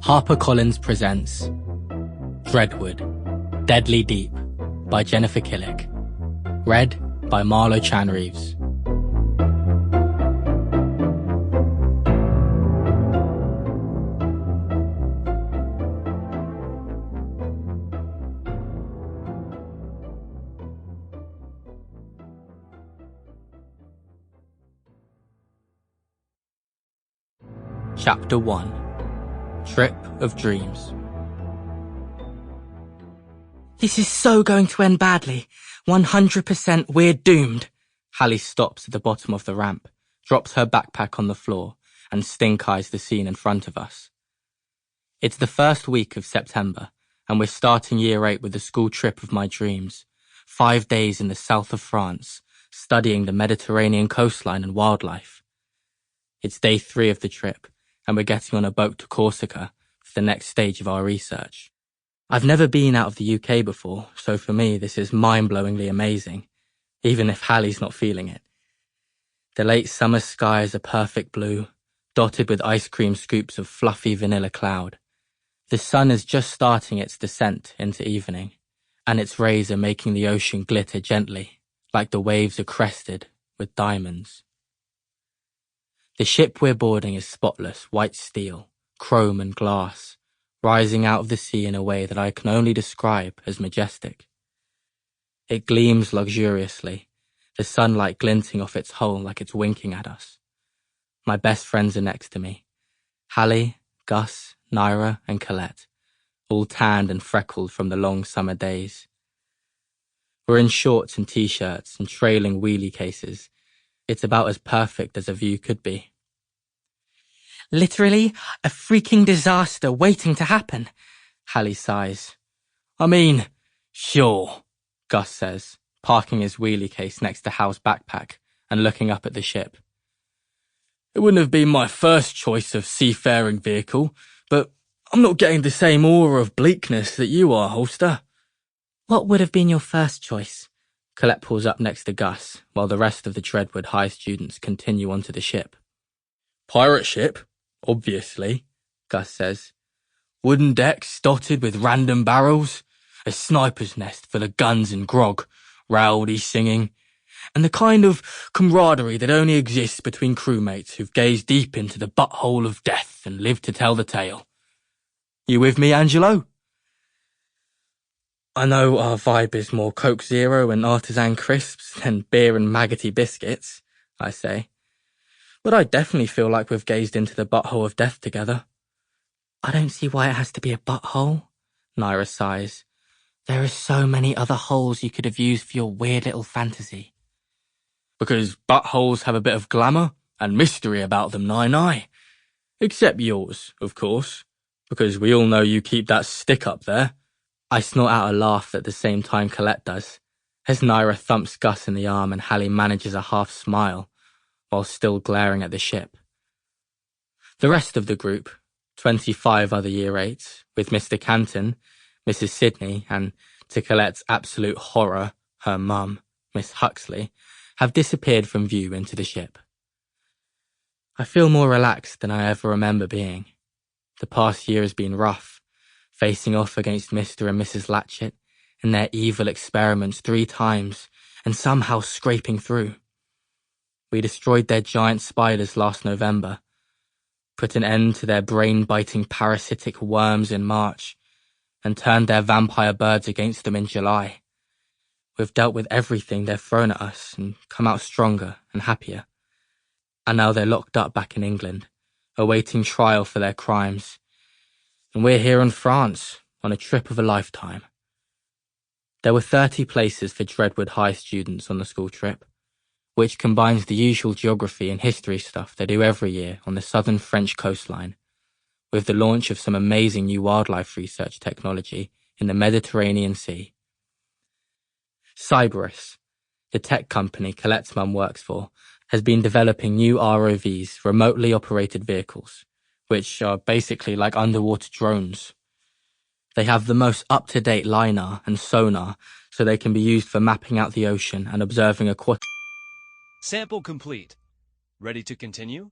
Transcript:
HarperCollins presents Dreadwood, Deadly Deep by Jennifer Killick. Read by Marlo Chan-Reeves. Chapter 1. Trip of Dreams. This is so going to end badly. 100% we're doomed. Hallie stops at the bottom of the ramp, drops her backpack on the floor, and stink-eyes the scene in front of us. It's the first week of September, and we're starting year 8 with the school trip of my dreams. 5 days in the south of France, studying the Mediterranean coastline and wildlife. It's day 3 of the trip, and we're getting on a boat to Corsica for the next stage of our research. I've never been out of the UK before, so for me this is mind-blowingly amazing, even if Hallie's not feeling it. The late summer sky is a perfect blue, dotted with ice cream scoops of fluffy vanilla cloud. The sun is just starting its descent into evening, and its rays are making the ocean glitter gently, like the waves are crested with diamonds. The ship we're boarding is spotless white steel, chrome and glass, rising out of the sea in a way that I can only describe as majestic. It gleams luxuriously, the sunlight glinting off its hull like it's winking at us. My best friends are next to me. Hallie, Gus, Naira, and Colette, all tanned and freckled from the long summer days. We're in shorts and t-shirts and trailing wheelie cases. It's about as perfect as a view could be. Literally a freaking disaster waiting to happen. Hallie sighs. I mean, sure, Gus says, parking his wheelie case next to Hal's backpack and looking up at the ship. It wouldn't have been my first choice of seafaring vehicle, but I'm not getting the same aura of bleakness that you are, Holster. What would have been your first choice? Colette pulls up next to Gus, while the rest of the Dreadwood High students continue onto the ship. Pirate ship, obviously, Gus says. Wooden decks dotted with random barrels, a sniper's nest full of guns and grog, rowdy singing, and the kind of camaraderie that only exists between crewmates who've gazed deep into the butthole of death and lived to tell the tale. You with me, Angelo? I know our vibe is more Coke Zero and artisan crisps than beer and maggoty biscuits, I say. But I definitely feel like we've gazed into the butthole of death together. I don't see why it has to be a butthole, Naira sighs. There are so many other holes you could have used for your weird little fantasy. Because buttholes have a bit of glamour and mystery about them, nigh. Except yours, of course, because we all know you keep that stick up there. I snort out a laugh at the same time Colette does, as Naira thumps Gus in the arm and Hallie manages a half smile, while still glaring at the ship. The rest of the group, 25 other year 8s, with Mr. Canton, Mrs. Sidney, and, to Colette's absolute horror, her mum, Miss Huxley, have disappeared from view into the ship. I feel more relaxed than I ever remember being. The past year has been rough, facing off against Mr. and Mrs. Latchett in their evil experiments 3 times and somehow scraping through. We destroyed their giant spiders last November, put an end to their brain-biting parasitic worms in March, and turned their vampire birds against them in July. We've dealt with everything they've thrown at us and come out stronger and happier. And now they're locked up back in England, awaiting trial for their crimes. And we're here in France, on a trip of a lifetime. There were 30 places for Dreadwood High students on the school trip, which combines the usual geography and history stuff they do every year on the southern French coastline, with the launch of some amazing new wildlife research technology in the Mediterranean Sea. Cyberus, the tech company Colette's mum works for, has been developing new ROVs, remotely operated vehicles, which are basically like underwater drones. They have the most up-to-date LiDAR and sonar, so they can be used for mapping out the ocean and observing aquatic... Sample complete. Ready to continue?